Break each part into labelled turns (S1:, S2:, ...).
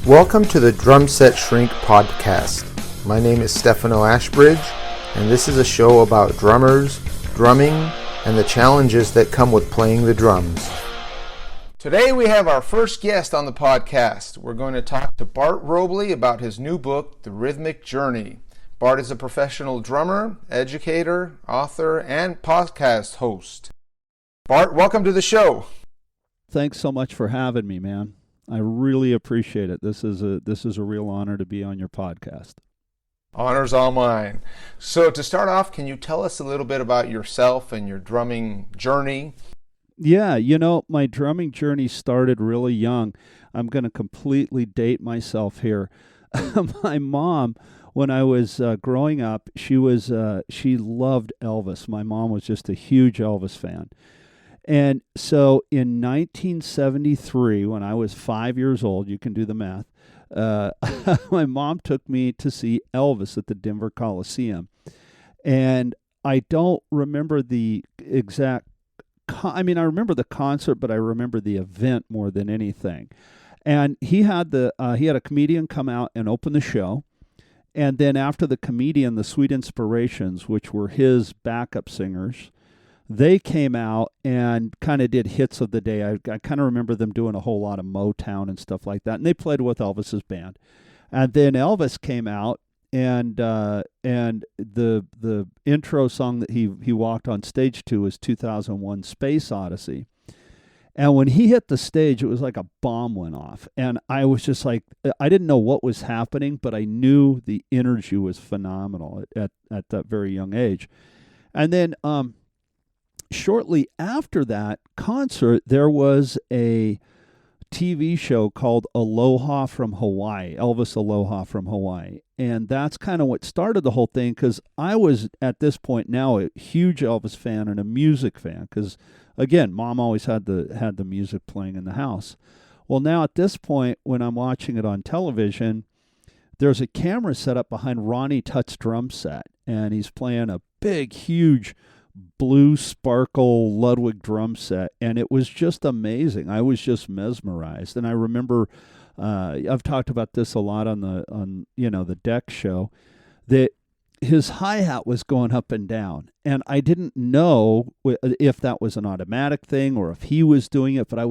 S1: Welcome to the Drum Set Shrink podcast. My name is Stefano Ashbridge, and this is a show about drummers, drumming, and the challenges that come with playing the drums. Today we have our first guest on the podcast. We're going to talk to Bart Robley about his new book, The Rhythmic Journey. Bart is a professional drummer, educator, author, and podcast host. Bart, welcome to the show.
S2: Thanks so much for having me, man. I really appreciate it. This is a real honor to be on your podcast.
S1: Honor's all mine. So to start off, can you tell us a little bit about yourself and your drumming journey?
S2: Yeah, my drumming journey started really young. I'm going to completely date myself here. My mom, when I was growing up, she loved Elvis. My mom was just a huge Elvis fan. And so in 1973, when I was 5 years old, you can do the math, my mom took me to see Elvis at the Denver Coliseum. And I don't remember the exact, I remember the concert, but I remember the event more than anything. And he had a comedian come out and open the show. And then after the comedian, the Sweet Inspirations, which were his backup singers, they came out and kind of did hits of the day. I kind of remember them doing a whole lot of Motown and stuff like that. And they played with Elvis's band. And then Elvis came out, and the intro song that he walked on stage to was 2001 Space Odyssey. And when he hit the stage, it was like a bomb went off. And I was just like, I didn't know what was happening, but I knew the energy was phenomenal at that very young age. And then shortly after that concert, there was a TV show called Aloha from Hawaii, Elvis Aloha from Hawaii. And that's kind of what started the whole thing, because I was, at this point now, a huge Elvis fan and a music fan, because, again, Mom always had the music playing in the house. Well, now at this point, when I'm watching it on television, there's a camera set up behind Ronnie Tutt's drum set, and he's playing a big, huge blue sparkle Ludwig drum set, and it was just amazing. I was just mesmerized. And I remember I've talked about this a lot on the Deck show, that his hi-hat was going up and down, and I didn't know if that was an automatic thing or if he was doing it, but I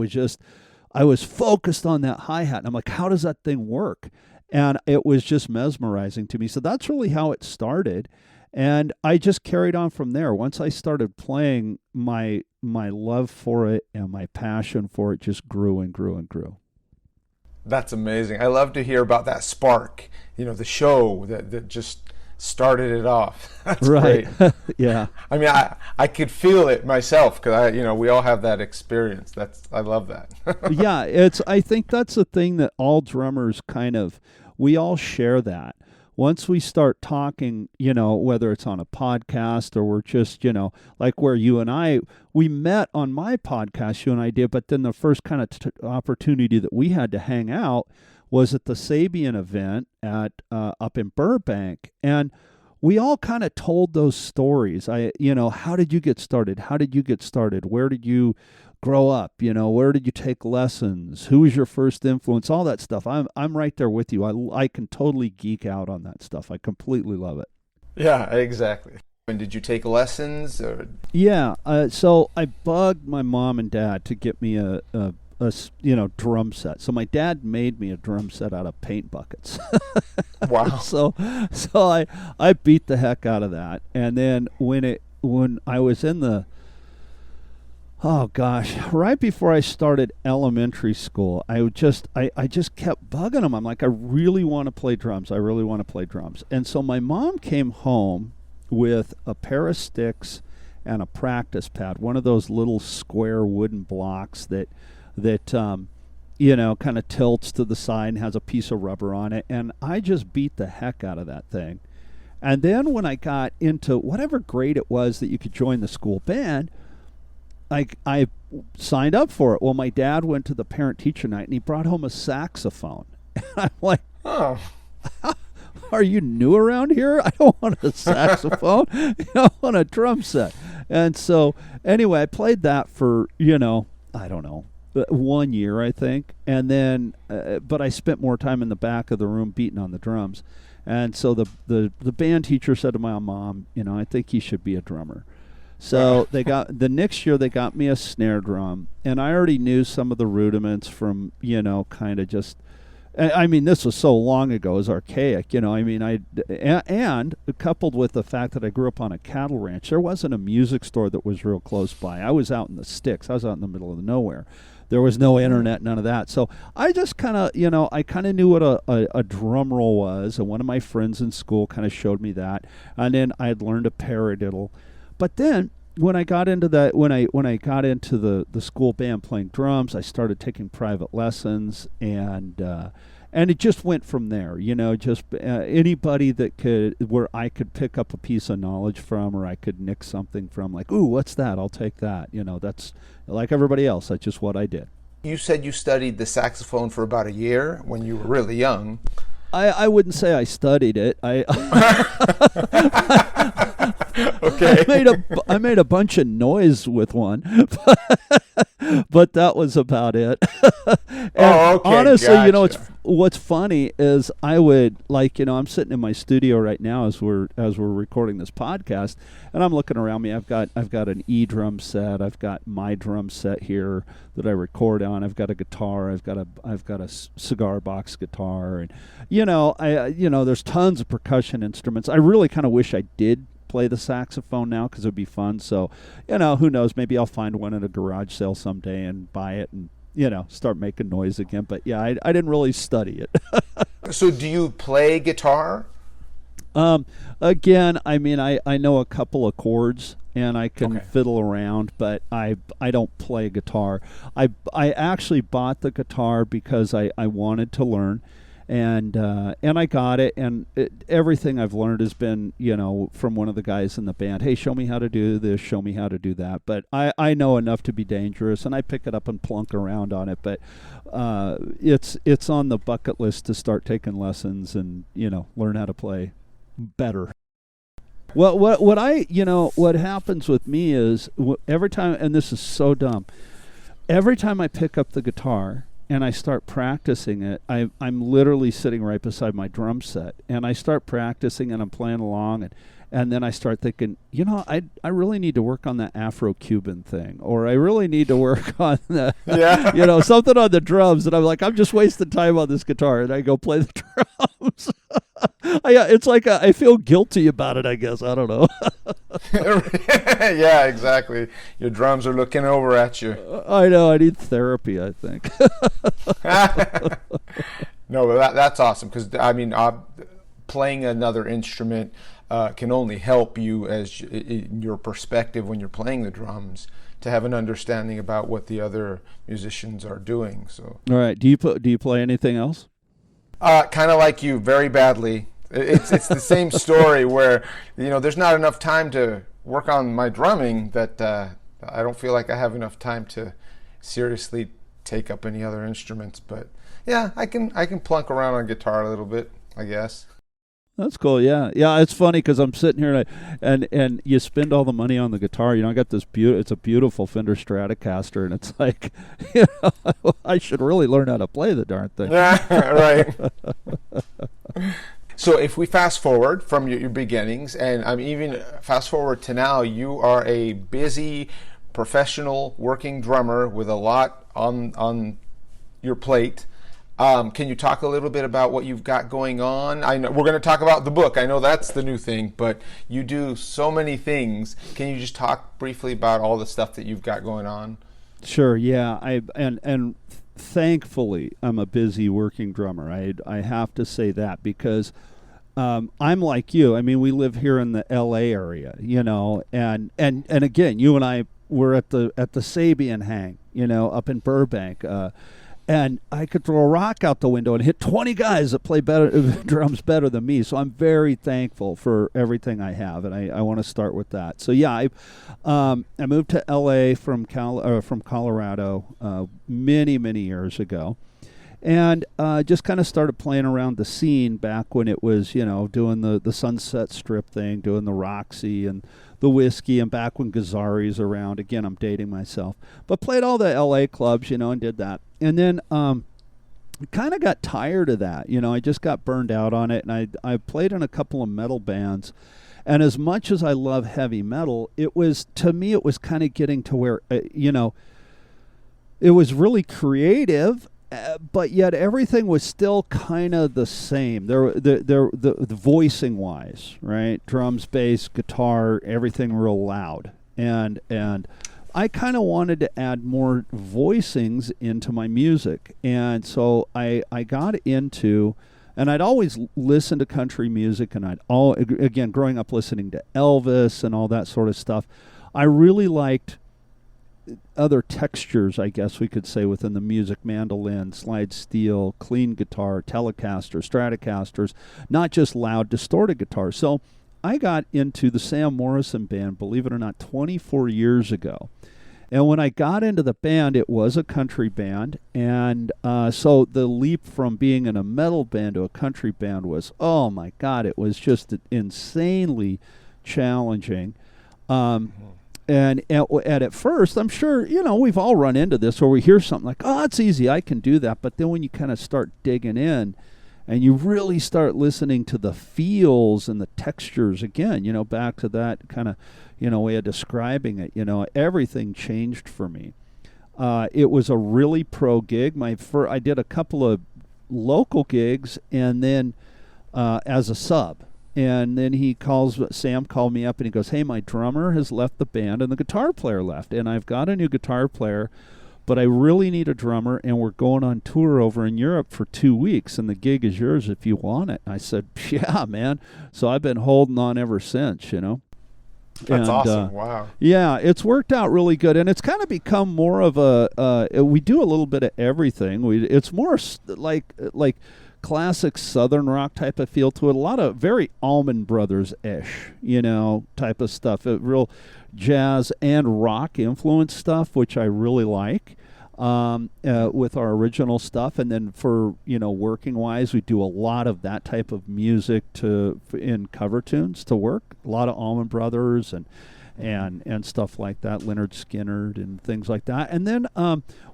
S2: was focused on that hi-hat, and I'm like, how does that thing work? And it was just mesmerizing to me. So that's really how it started. And I just carried on from there. Once I started playing, my love for it and my passion for it just grew and grew and grew.
S1: That's amazing. I love to hear about that spark, the show that just started it off. That's
S2: right.
S1: Great.
S2: Yeah.
S1: I could feel it myself, because we all have that experience. I love that.
S2: Yeah, I think that's the thing that all drummers we all share that. Once we start talking, whether it's on a podcast or we're just, like where you and I, we met on my podcast, you and I did, but then the first kind of opportunity that we had to hang out was at the Sabian event at up in Burbank. And we all kind of told those stories. How did you get started? How did you get started? Where did you grow up? Where did you take lessons? Who was your first influence? All that stuff. I'm right there with you. I can totally geek out on that stuff. I completely love it.
S1: Yeah, exactly. And did you take lessons? Or?
S2: Yeah. So I bugged my mom and dad to get me a drum set. So my dad made me a drum set out of paint buckets.
S1: Wow.
S2: So I beat the heck out of that. And then when I was in the right before I started elementary school, I just kept bugging them. I'm like, I really want to play drums. And so my mom came home with a pair of sticks and a practice pad, one of those little square wooden blocks that kind of tilts to the side and has a piece of rubber on it. And I just beat the heck out of that thing. And then when I got into whatever grade it was that you could join the school band, I signed up for it. Well, my dad went to the parent-teacher night, and he brought home a saxophone. And I'm like,
S1: oh,
S2: are you new around here? I don't want a saxophone. I want a drum set. And so, anyway, I played that for, I don't know, 1 year, I think. And then, but I spent more time in the back of the room beating on the drums. And so the band teacher said to my mom, I think you should be a drummer. So the next year they got me a snare drum, and I already knew some of the rudiments from, kind of just, I mean, this was so long ago, it was archaic, and coupled with the fact that I grew up on a cattle ranch, there wasn't a music store that was real close by. I was out in the sticks. I was out in the middle of nowhere. There was no internet, none of that. So I just kind of, I kind of knew what a drum roll was, and one of my friends in school kind of showed me that. And then I had learned a paradiddle. But then when I got into that, when I got into the school band playing drums, I started taking private lessons, and it just went from there. Just anybody that where I could pick up a piece of knowledge from, or I could nick something from, like, ooh, what's that? I'll take that. That's like everybody else. That's just what I did.
S1: You said you studied the saxophone for about a year when you were really young.
S2: I wouldn't say I studied it.
S1: Okay.
S2: I made a bunch of noise with one, but that was about it. And
S1: okay.
S2: Honestly,
S1: Gotcha.
S2: What's funny is I would, like, I'm sitting in my studio right now as we're recording this podcast, and I'm looking around me. I've got an E drum set. I've got my drum set here that I record on. I've got a guitar. I've got a cigar box guitar, and there's tons of percussion instruments. I really kind of wish I did play the saxophone now, because it would be fun. So, who knows? Maybe I'll find one at a garage sale someday and buy it and, start making noise again. But yeah, I didn't really study it.
S1: So do you play guitar?
S2: Again, I mean, I know a couple of chords and I can fiddle around, but I don't play guitar. I actually bought the guitar because I wanted to learn. And I got it, and everything I've learned has been, from one of the guys in the band. Hey, show me how to do this, show me how to do that. But I know enough to be dangerous, and I pick it up and plunk around on it. But it's on the bucket list to start taking lessons and, learn how to play better. Well, what happens with me is every time, and this is so dumb, every time I pick up the guitar and I start practicing it, I'm literally sitting right beside my drum set, and I start practicing and I'm playing along, and then I start thinking, I really need to work on that Afro-Cuban thing, or I really need to work on the, something on the drums, and I'm like, I'm just wasting time on this guitar, and I go play the drums. It's like I feel guilty about it, I guess. I don't know.
S1: Yeah, exactly. Your drums are looking over at you.
S2: I know. I need therapy, I think.
S1: No, but that's awesome, because I mean, playing another instrument can only help you as in your perspective when you're playing the drums, to have an understanding about what the other musicians are doing. So,
S2: all right. Do you play anything else?
S1: Kind of like you, very badly. It's the same story where there's not enough time to work on my drumming, that I don't feel like I have enough time to seriously take up any other instruments. But yeah, I can plunk around on guitar a little bit, I guess.
S2: That's cool. Yeah. It's funny because I'm sitting here and you spend all the money on the guitar. I got this it's a beautiful Fender Stratocaster, and it's like, I should really learn how to play the darn thing.
S1: Yeah, right. So if we fast forward from your beginnings, and even fast forward to now, you are a busy professional working drummer with a lot on your plate. Can you talk a little bit about what you've got going on? I know we're going to talk about the book. I know that's the new thing, but you do so many things. Can you just talk briefly about all the stuff that you've got going on?
S2: Sure. Yeah. And thankfully, I'm a busy working drummer. I have to say that, because I'm like you. I mean, we live here in the L.A. area, and again, you and I were at the Sabian hang, up in Burbank. And I could throw a rock out the window and hit 20 guys that play drums better than me. So I'm very thankful for everything I have, and I want to start with that. So yeah, I moved to L.A. from Colorado many years ago, and just kind of started playing around the scene back when it was doing the Sunset Strip thing, doing the Roxy and the whiskey, and back when Gazzari's around. Again, I'm dating myself, but played all the L.A. clubs, and did that. And then kind of got tired of that. I just got burned out on it, and I played in a couple of metal bands. And as much as I love heavy metal, to me it was kind of getting to where it was really creative, but yet everything was still kind of the same. The voicing wise, right? Drums, bass, guitar, everything real loud, and I kind of wanted to add more voicings into my music, and so I got into. And I'd always listen to country music, and again, growing up listening to Elvis and all that sort of stuff, I really liked other textures, I guess we could say, within the music: mandolin, slide steel, clean guitar, Telecaster, Stratocasters, not just loud, distorted guitar. So I got into the Sam Morrison Band, believe it or not, 24 years ago. And when I got into the band, it was a country band. And so the leap from being in a metal band to a country band was, oh my God, it was just insanely challenging. And at first, I'm sure, we've all run into this where we hear something like, oh, it's easy, I can do that. But then when you kind of start digging in and you really start listening to the feels and the textures again, back to that kind of, way of describing it, everything changed for me. It was a really pro gig. I did a couple of local gigs, and then as a sub. And then Sam called me up and he goes, hey, my drummer has left the band and the guitar player left. And I've got a new guitar player, but I really need a drummer, and we're going on tour over in Europe for 2 weeks, and the gig is yours if you want it. And I said, yeah, man. So I've been holding on ever since,
S1: That's awesome. Wow.
S2: Yeah, it's worked out really good, and it's kind of become more of we do a little bit of everything. It's more like classic Southern rock type of feel to it. A lot of very Allman Brothers-ish, type of stuff. Real jazz and rock influence stuff, which I really like. With our original stuff, and then for working wise, we do a lot of that type of music in cover tunes to work. A lot of Allman Brothers and stuff like that, Leonard Skinner and things like that. And then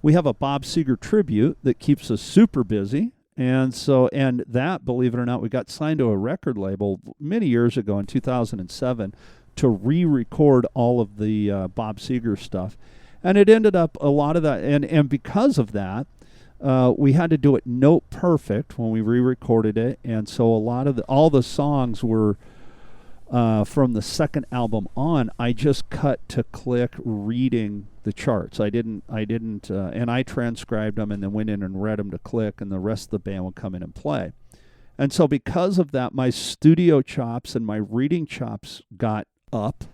S2: we have a Bob Seger tribute that keeps us super busy. And that, believe it or not, we got signed to a record label many years ago in 2007 to re-record all of the Bob Seger stuff. And it ended up a lot of that, and because of that, we had to do it note perfect when we re-recorded it, and so all the songs were from the second album on. I just cut to click reading the charts. I didn't, and I transcribed them and then went in and read them to click, and the rest of the band would come in and play. And so because of that, my studio chops and my reading chops got up.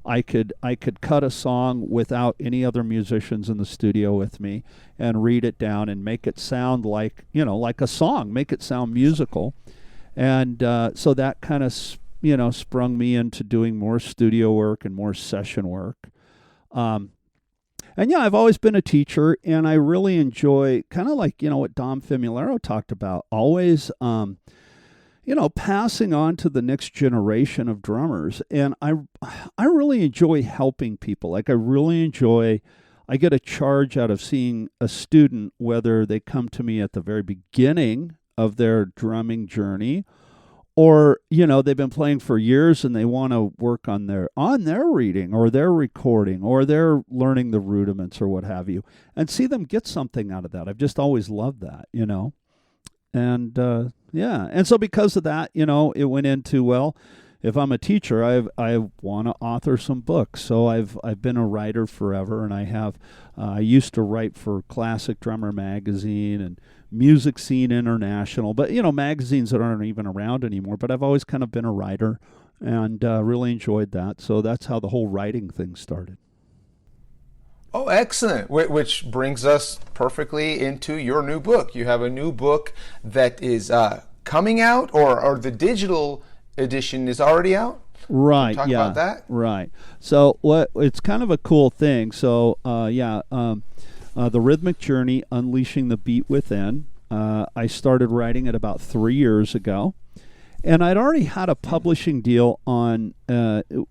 S2: I could cut a song without any other musicians in the studio with me and read it down and make it sound like a song, make it sound musical. And so that kind of sprung me into doing more studio work and more session work. And I've always been a teacher, and I really enjoy kind of like what Dom Famularo talked about, always passing on to the next generation of drummers. And I really enjoy helping people. Like I get a charge out of seeing a student, whether they come to me at the very beginning of their drumming journey, or, they've been playing for years and they want to work on their reading or their recording or their learning the rudiments or what have you, and see them get something out of that. I've just always loved that, And and so because of that, it went into, well, if I'm a teacher, I want to author some books. So I've been a writer forever, and I used to write for Classic Drummer magazine and Music Scene International, but magazines that aren't even around anymore. But I've always kind of been a writer, and really enjoyed that. So that's how the whole writing thing started.
S1: Oh, excellent. Which brings us perfectly into your new book. You have a new book that is coming out, or the digital edition is already out?
S2: Right.
S1: Talk about that?
S2: Right. So it's kind of a cool thing. So the Rhythmic Journey, Unleashing the Beat Within. I started writing it about 3 years ago. And I'd already had a publishing deal on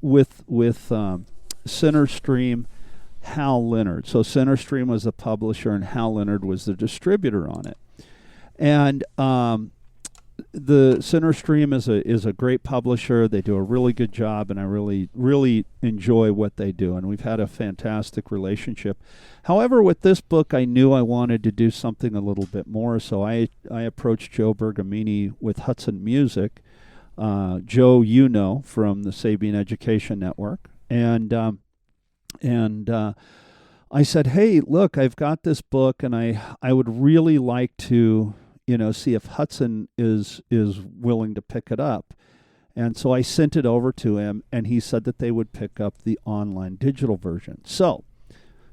S2: with Centerstream, Hal Leonard. So Centerstream was the publisher, and Hal Leonard was the distributor on it. And the Centerstream is a great publisher. They do a really good job, and I really enjoy what they do. And we've had a fantastic relationship. However, with this book, I knew I wanted to do something a little bit more. So I approached Joe Bergamini with Hudson Music. Joe, from the Sabian Education Network, and I said, hey, look, I've got this book, and I would really like to, see if Hudson is willing to pick it up. And so I sent it over to him, and he said that they would pick up the online digital version. So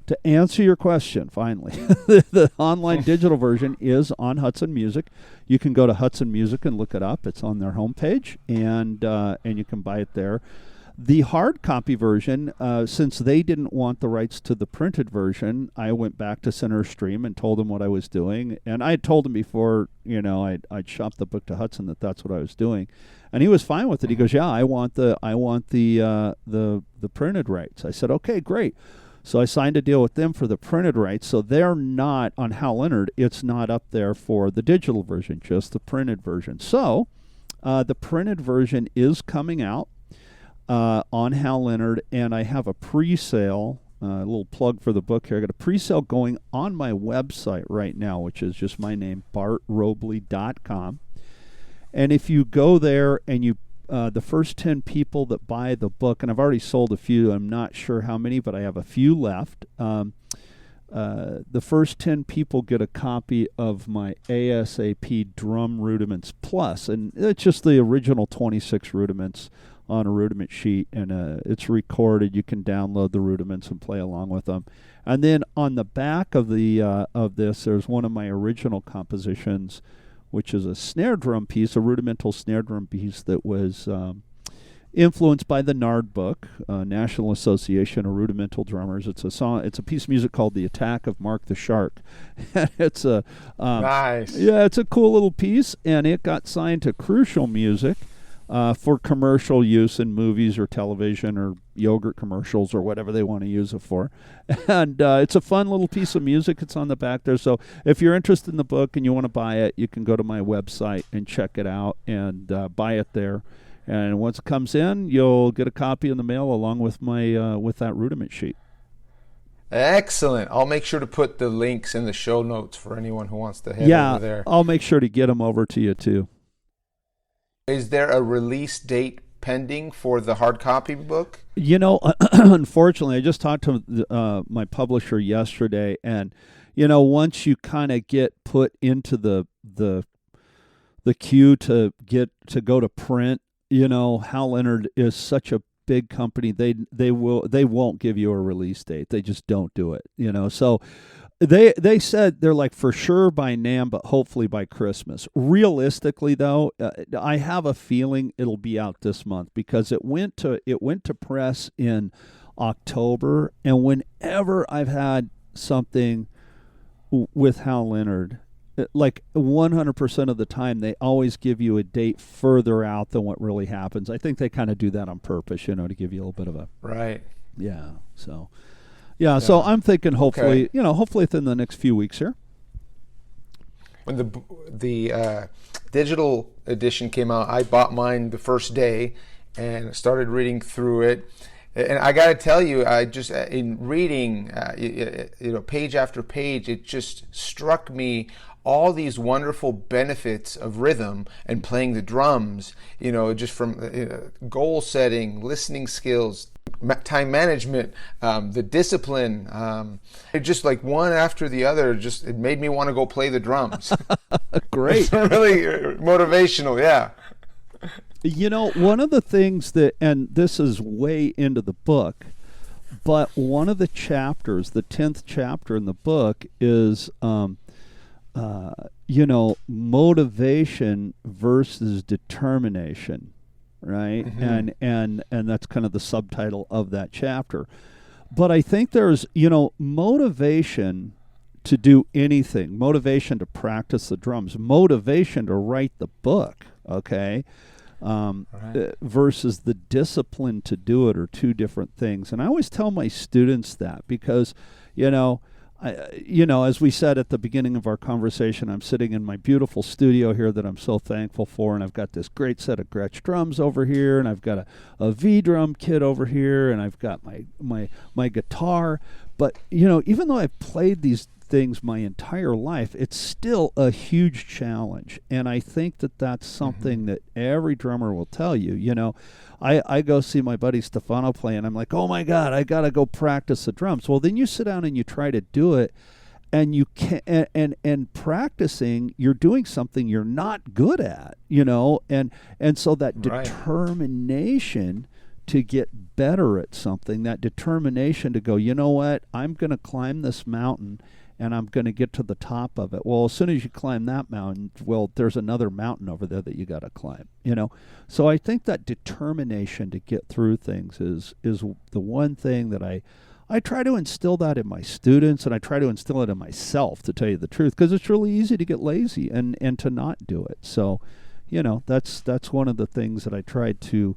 S2: to answer your question, finally, the online digital version is on Hudson Music. You can go to Hudson Music and look it up. It's on their homepage, and you can buy it there. The hard copy version, since they didn't want the rights to the printed version, I went back to Centerstream and told them what I was doing. And I had told him before, I'd shopped the book to Hudson that's what I was doing, and he was fine with it. He goes, "Yeah, I want the printed rights." I said, "Okay, great." So I signed a deal with them for the printed rights. So they're not on Hal Leonard. It's not up there for the digital version, just the printed version. So the printed version is coming out on Hal Leonard, and I have a pre-sale, a little plug for the book here. I got a pre-sale going on my website right now, which is just my name, bartrobley.com. And if you go there and you the first 10 people that buy the book, and I've already sold a few, I'm not sure how many, but I have a few left. The first 10 people get a copy of my ASAP Drum Rudiments Plus, and it's just the original 26 rudiments on a rudiment sheet, and it's recorded. You can download the rudiments and play along with them. And then on the back of this, there's one of my original compositions, which is a snare drum piece, a rudimental snare drum piece that was influenced by the NARD book, National Association of Rudimental Drummers. It's a song. It's a piece of music called "The Attack of Mark the Shark." It's a
S1: nice.
S2: Yeah, it's a cool little piece, and it got signed to Crucial Music for commercial use in movies or television or yogurt commercials or whatever they want to use it for. And it's a fun little piece of music. It's on the back there. So if you're interested in the book and you want to buy it, you can go to my website and check it out and buy it there. And once it comes in, you'll get a copy in the mail along with my with that rudiment sheet.
S1: Excellent. I'll make sure to put the links in the show notes for anyone who wants to head over there.
S2: I'll make sure to get them over to you too.
S1: Is there a release date pending for the hard copy book?
S2: Unfortunately, I just talked to my publisher yesterday, and once you kind of get put into the queue to go to print, Hal Leonard is such a big company. They won't give you a release date. They just don't do it. So They said they're like for sure by NAMM, but hopefully by Christmas. Realistically, though, I have a feeling it'll be out this month because it went to press in October, and whenever I've had something with Hal Leonard, like 100% of the time, they always give you a date further out than what really happens. I think they kind of do that on purpose, to give you a little bit of a
S1: right.
S2: Yeah. So. Yeah, so I'm thinking hopefully, hopefully within the next few weeks here.
S1: When the digital edition came out, I bought mine the first day and started reading through it. And I got to tell you, I just in reading, page after page, it just struck me all these wonderful benefits of rhythm and playing the drums. Just from goal setting, listening skills, time management, the discipline, it just like one after the other, it made me want to go play the drums.
S2: Great.
S1: It's really motivational, yeah.
S2: One of the things that, and this is way into the book, but one of the chapters, the 10th chapter in the book is, motivation versus determination. Right. Mm-hmm. And that's kind of the subtitle of that chapter. But I think there's, motivation to do anything, motivation to practice the drums, motivation to write the book. Okay. versus the discipline to do it are two different things. And I always tell my students that because, as we said at the beginning of our conversation, I'm sitting in my beautiful studio here that I'm so thankful for, and I've got this great set of Gretsch drums over here, and I've got a V drum kit over here, and I've got my guitar. But, even though I've played these things my entire life, it's still a huge challenge. And I think that that's something that every drummer will tell you. I go see my buddy Stefano play, and I'm like, oh my God, I got to go practice the drums. Well, then you sit down and you try to do it, and you can't, and practicing, you're doing something you're not good at, and so that determination to get better at something, that determination to go, you know what, I'm going to climb this mountain and I'm going to get to the top of it. Well, as soon as you climb that mountain, well, there's another mountain over there that you got to climb, So I think that determination to get through things is the one thing that I try to instill that in my students, and I try to instill it in myself, to tell you the truth, because it's really easy to get lazy and to not do it. So, that's one of the things that I tried to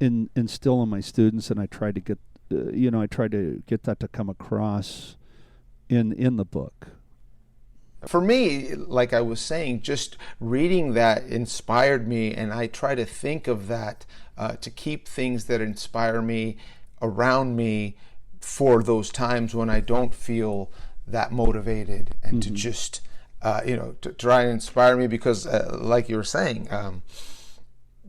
S2: instill in my students, and I try to get, that to come across in the book.
S1: For me, like I was saying, just reading that inspired me, and I try to think of that to keep things that inspire me around me for those times when I don't feel that motivated, and to just to try and inspire me, because like you were saying,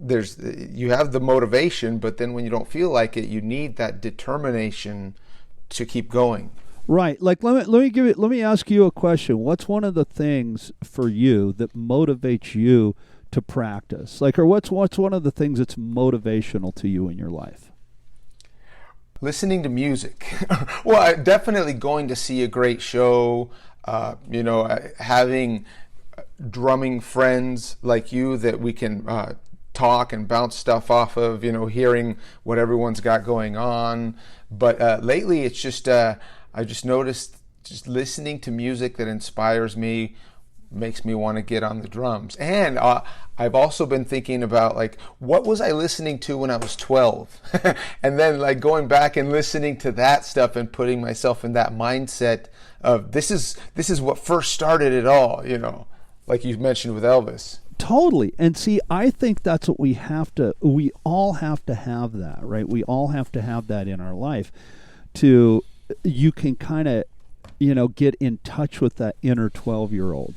S1: you have the motivation, but then when you don't feel like it, you need that determination to keep going.
S2: Right. Like, let me ask you a question. What's one of the things for you that motivates you to practice? Like, or what's one of the things that's motivational to you in your life?
S1: Listening to music. Well, definitely going to see a great show, having drumming friends like you that we can talk and bounce stuff off of, hearing what everyone's got going on. But lately it's just, I just noticed just listening to music that inspires me makes me want to get on the drums. And I've also been thinking about, like, what was I listening to when I was 12? And then, like, going back and listening to that stuff and putting myself in that mindset of this is what first started it all, like you mentioned with Elvis.
S2: Totally. And see, I think that's what we all have to have that, right? We all have to have that in our life you can kind of, get in touch with that inner 12-year-old,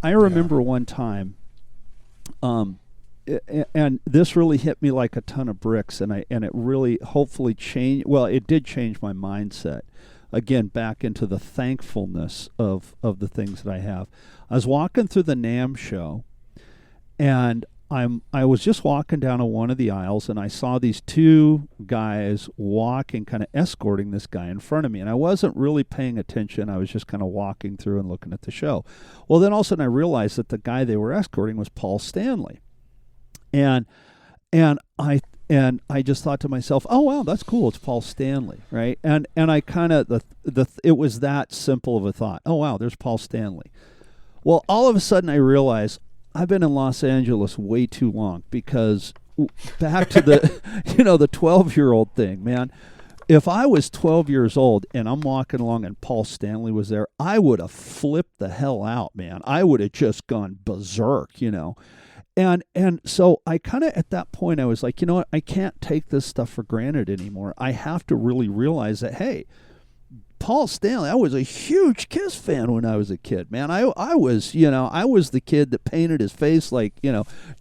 S2: I remember one time, and this really hit me like a ton of bricks, and it really hopefully changed, well, it did change my mindset, again, back into the thankfulness of the things that I have. I was walking through the NAMM show, and I was just walking down one of the aisles, and I saw these two guys walking, kind of escorting this guy in front of me, and I wasn't really paying attention. I was just kind of walking through and looking at the show. Well, then all of a sudden I realized that the guy they were escorting was Paul Stanley, and I just thought to myself, oh wow, that's cool, it's Paul Stanley, right? And I kind of it was that simple of a thought. Oh wow, there's Paul Stanley. Well, all of a sudden I realized I've been in Los Angeles way too long, because back to the, the 12-year-old thing, man. If I was 12 years old and I'm walking along and Paul Stanley was there, I would have flipped the hell out, man. I would have just gone berserk, And so I kind of, at that point, I was like, you know what? I can't take this stuff for granted anymore. I have to really realize that, hey, Paul Stanley, I was a huge Kiss fan when I was a kid, man. I was the kid that painted his face like,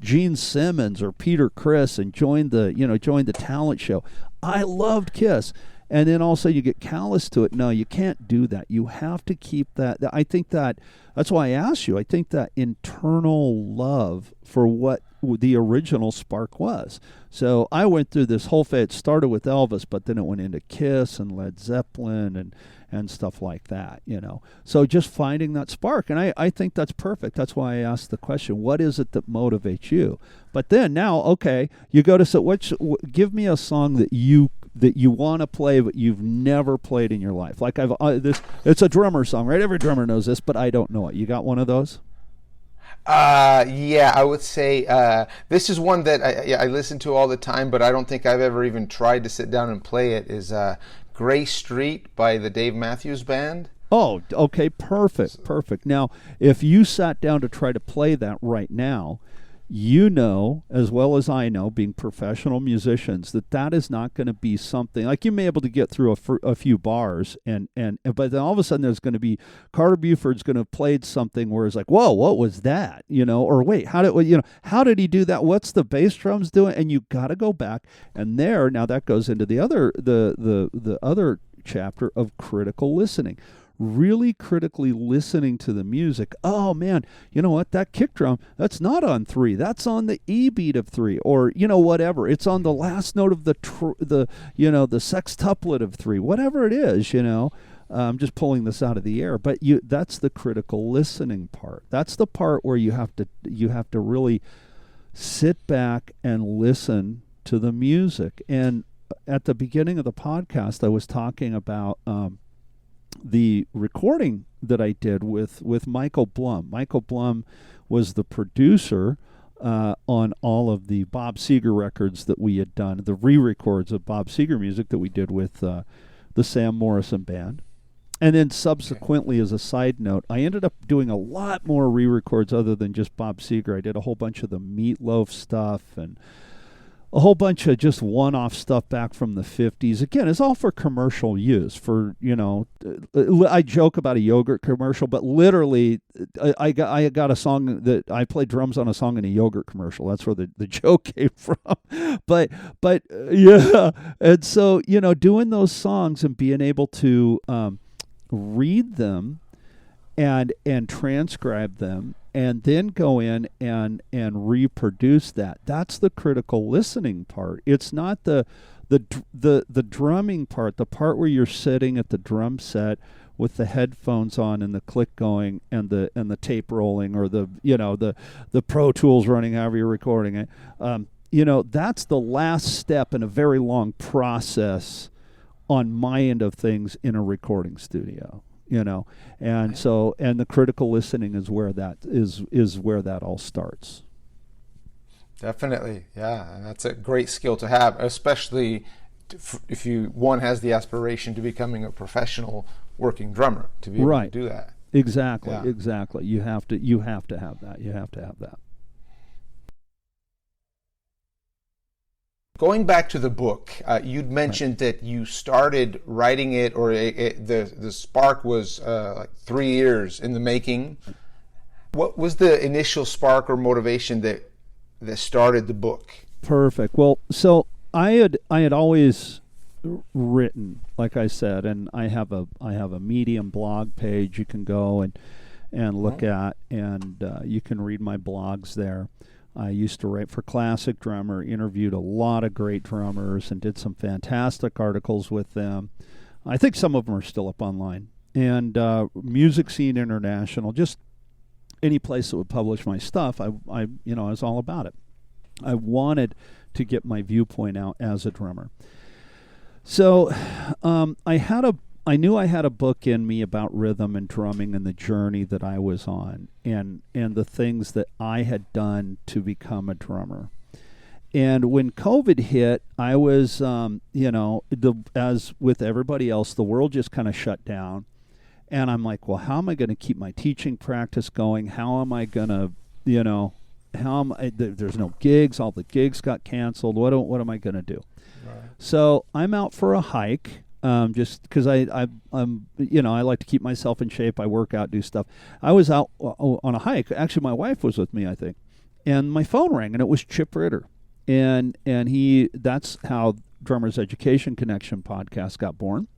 S2: Gene Simmons or Peter Criss and joined the talent show. I loved Kiss. And then also you get callous to it. No, you can't do that. You have to keep that. I think that's why I asked you. I think that internal love for what the original spark was. So I went through this whole phase. It started with Elvis, but then it went into Kiss and Led Zeppelin and stuff like that, So just finding that spark. And I think that's perfect. That's why I asked the question, what is it that motivates you? But then now, okay, you go to, give me a song that you want to play but you've never played in your life. Like it's a drummer song, right? Every drummer knows this, but I don't know it. You got one of those?
S1: Yeah, I would say this is one that I listen to all the time, but I don't think I've ever even tried to sit down and play it. Is Gray Street by the Dave Matthews Band.
S2: Oh, okay, perfect, perfect. Now, if you sat down to try to play that right now, you know as well as I know, being professional musicians, that that is not going to be something like you may be able to get through a few bars, but then all of a sudden there's going to be Carter Buford's going to have played something where it's like, whoa, what was that? Or wait, how did he do that? What's the bass drums doing? And you got to go back, and now that goes into the other chapter of critical listening. Really critically listening to the music. Oh man, you know what? That kick drum, that's not on 3. That's on the E beat of 3, or whatever. It's on the last note of the sextuplet of 3. Whatever it is, I'm just pulling this out of the air, but that's the critical listening part. That's the part where you have to really sit back and listen to the music. And at the beginning of the podcast, I was talking about the recording that I did with Michael Blum. Michael Blum was the producer on all of the Bob Seger records that we had done, the re-records of Bob Seger music that we did with the Sam Morrison Band. And then subsequently, as a side note, I ended up doing a lot more re-records other than just Bob Seger. I did a whole bunch of the Meatloaf stuff and a whole bunch of just one-off stuff back from the 50s. Again, it's all for commercial use. I joke about a yogurt commercial, but literally, I got a song that I played drums on a song in a yogurt commercial. That's where the joke came from. But yeah, and so doing those songs and being able to read them and transcribe them, and then go in and reproduce that. That's the critical listening part. It's not the drumming part, the part where you're sitting at the drum set with the headphones on and the click going and the tape rolling, or the Pro Tools running, however you're recording it. That's the last step in a very long process on my end of things in a recording studio. And so the critical listening is where that is where that all starts.
S1: Definitely, yeah, and that's a great skill to have, especially if one has the aspiration to becoming a professional working drummer, to be able to do that.
S2: Exactly, exactly. You have to have that. You have to have that.
S1: Going back to the book, you'd mentioned that you started writing it, or the spark was like 3 years in the making. What was the initial spark or motivation that started the book? Perfect.
S2: Well, so I had always written, like I said, and I have a Medium blog page you can go and look at, and you can read my blogs there. I used to write for Classic Drummer, interviewed a lot of great drummers, and did some fantastic articles with them. I think some of them are still up online. And Music Scene International, just any place that would publish my stuff, I was all about it. I wanted to get my viewpoint out as a drummer. So I knew I had a book in me about rhythm and drumming and the journey that I was on, and the things that I had done to become a drummer. And when COVID hit, I was, as with everybody else, the world just kind of shut down. And I'm like, well, how am I going to keep my teaching practice going? How am I going to, there's no gigs. All the gigs got canceled. What am I going to do? Right. So I'm out for a hike. Just because I'm I like to keep myself in shape. I work out, do stuff. I was out on a hike. Actually, my wife was with me, I think, and my phone rang, and it was Chip Ritter, and that's how Drummers Education Connection podcast got born,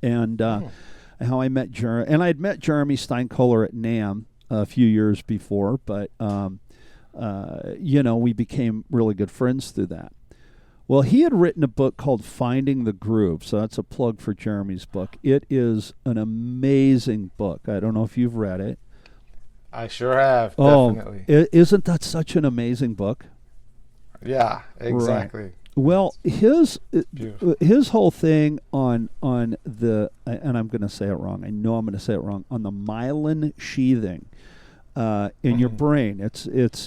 S2: and how I met Jeremy. And I'd met Jeremy Steinkohler at NAMM a few years before, but we became really good friends through that. Well, he had written a book called Finding the Groove, so that's a plug for Jeremy's book. It is an amazing book. I don't know if you've read it.
S1: I sure have, definitely.
S2: Isn't that such an amazing book?
S1: Yeah, exactly.
S2: Right. Well, his whole thing on the, and I'm going to say it wrong. I know I'm going to say it wrong, on the myelin sheathing. in your brain.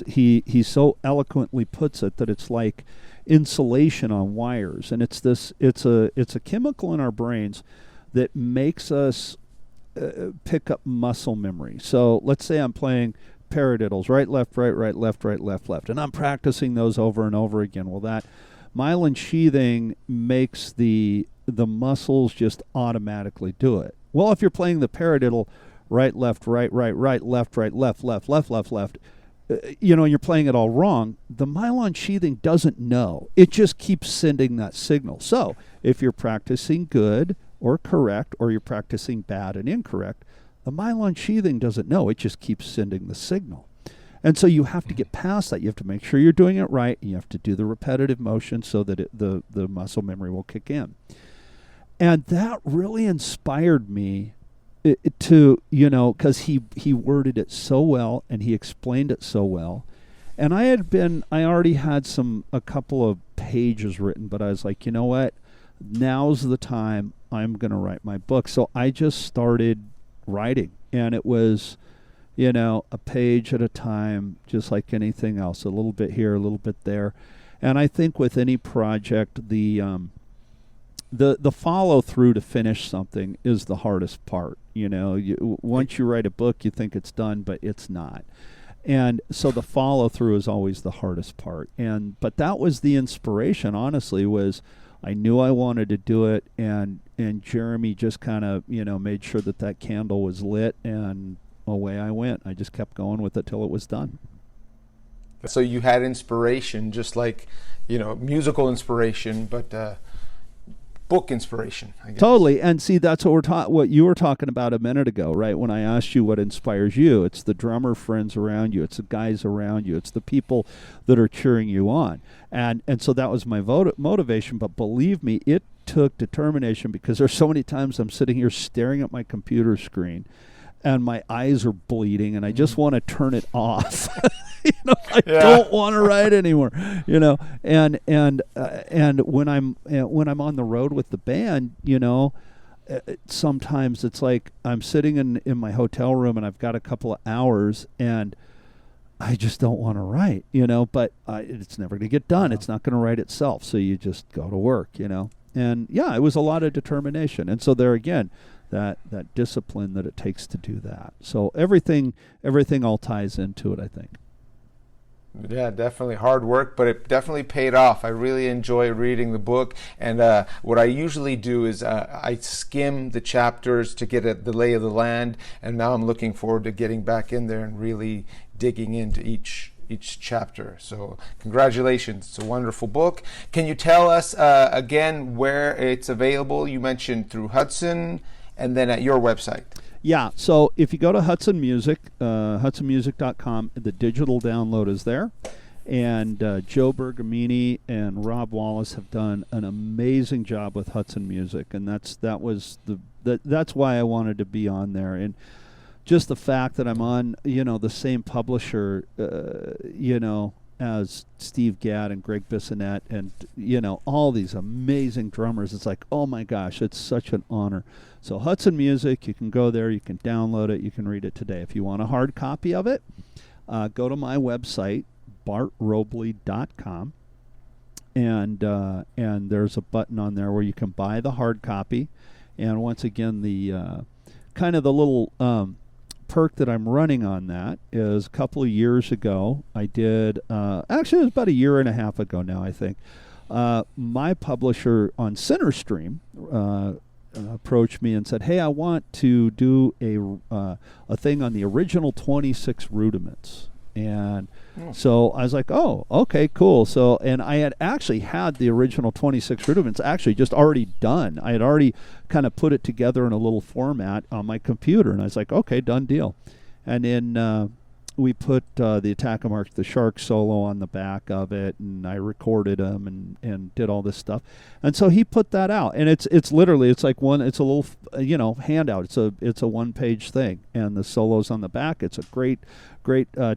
S2: He so eloquently puts it that it's like insulation on wires, and it's a chemical in our brains that makes us pick up muscle memory. So let's say I'm playing paradiddles, right, left, left, left, and I'm practicing those over and over again. Well, that myelin sheathing makes the muscles just automatically do it. Well, if you're playing the paradiddle, right, left, left, left, and you're playing it all wrong, the myelin sheathing doesn't know. It just keeps sending that signal. So if you're practicing good or correct, or you're practicing bad and incorrect, the myelin sheathing doesn't know. It just keeps sending the signal. And so you have to get past that. You have to make sure you're doing it right. And you have to do the repetitive motion so that the muscle memory will kick in. And that really inspired me to, because he worded it so well and he explained it so well. And I already had a couple of pages written, but I was like, you know what? Now's the time I'm going to write my book. So I just started writing, and it was, a page at a time, just like anything else, a little bit here, a little bit there. And I think with any project, the follow through to finish something is the hardest part. Once you write a book, you think it's done, but it's not. And so the follow through is always the hardest part. But that was the inspiration, honestly, was I knew I wanted to do it, and Jeremy just kind of, made sure that candle was lit, and away I went. I just kept going with it till it was done.
S1: So you had inspiration, just like, musical inspiration, but book inspiration, I guess.
S2: Totally. And see, that's what you were talking about a minute ago, right? When I asked you what inspires you, it's the drummer friends around you, it's the guys around you, it's the people that are cheering you on. And so that was my motivation, but believe me, it took determination, because there's so many times I'm sitting here staring at my computer screen and my eyes are bleeding and I just want to turn it off. I don't want to write anymore. And when I'm on the road with the band, sometimes it's like I'm sitting in my hotel room and I've got a couple of hours and I just don't want to write, but it's never going to get done. It's not going to write itself. So you just go to work, and yeah, it was a lot of determination. And so there again, that discipline that it takes to do that. So everything all ties into it, I think.
S1: Yeah, definitely hard work, but it definitely paid off. I really enjoy reading the book, and what I usually do is I skim the chapters to get the lay of the land, and now I'm looking forward to getting back in there and really digging into each chapter. So congratulations, it's a wonderful book. Can you tell us again where it's available? You mentioned through Hudson, and then at your website.
S2: Yeah, so if you go to Hudson Music, hudsonmusic.com, the digital download is there. And Joe Bergamini and Rob Wallace have done an amazing job with Hudson Music, and that's why I wanted to be on there. And just the fact that I'm on, the same publisher, as Steve Gadd and Greg Bissonette and, all these amazing drummers. It's like, oh my gosh, it's such an honor. So Hudson Music, you can go there, you can download it, you can read it today. If you want a hard copy of it, go to my website, bartrobley.com, and there's a button on there where you can buy the hard copy. And once again, the kind of the little perk that I'm running on that is a couple of years ago, I did, actually it was about a year and a half ago now, I think, my publisher on CenterStream approached me and said, hey, I want to do a thing on the original 26 rudiments. And so I was like, oh, okay, cool. So, and I had actually had the original 26 rudiments actually just already done. I had already kind of put it together in a little format on my computer. And I was like, okay, done deal. And then we put the Attack of Mark the Shark solo on the back of it, and I recorded them and did all this stuff. And so he put that out, and it's literally, it's like it's a little handout. It's a one-page thing, and the solos on the back. It's a great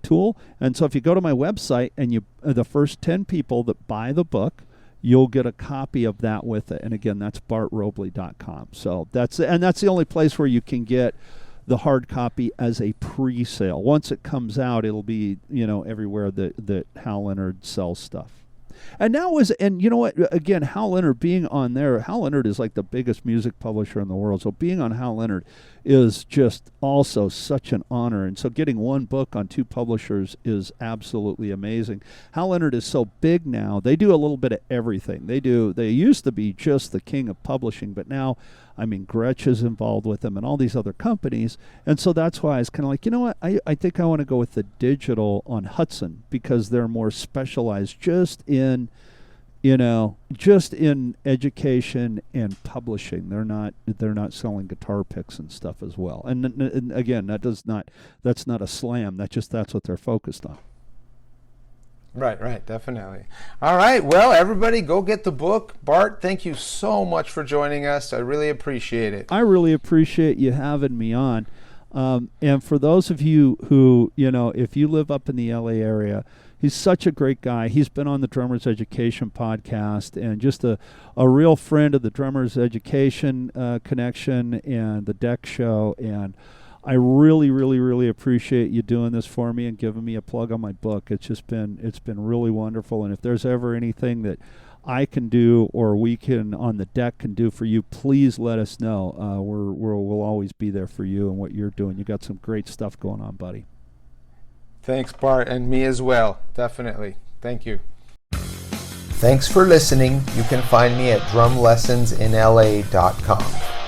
S2: tool. And so if you go to my website and the first 10 people that buy the book, you'll get a copy of that with it. And again, that's bartrobley.com. So that's the only place where you can get the hard copy as a pre-sale. Once it comes out, it'll be, everywhere that Hal Leonard sells stuff. And you know what, again, Hal Leonard being on there, Hal Leonard is like the biggest music publisher in the world. So being on Hal Leonard is just also such an honor. And so getting one book on two publishers is absolutely amazing. Hal Leonard is so big now. They do a little bit of everything. They used to be just the king of publishing, but now, Gretsch is involved with them and all these other companies. And so that's why I was kind of like, you know what, I think I want to go with the digital on Hudson, because they're more specialized just in education and publishing. They're not selling guitar picks and stuff as well. And again, that's not a slam. That's what they're focused on.
S1: Right, definitely. All right, well, everybody go get the book. Bart, thank you so much for joining us. I really appreciate it.
S2: I really appreciate you having me on. And for those of you who, if you live up in the LA area, he's such a great guy. He's been on the Drummers Education podcast, and just a real friend of the Drummers Education Connection and the Deck Show. And I really, really, really appreciate you doing this for me and giving me a plug on my book. It's been really wonderful. And if there's ever anything that I can do or we can on the deck can do for you, please let us know. We'll always be there for you and what you're doing. You got some great stuff going on, buddy. Thanks,
S1: Bart, and me as well. Definitely. Thank you. Thanks for listening. You can find me at drumlessonsinla.com.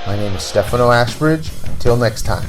S1: My name is Stefano Ashbridge. Until next time.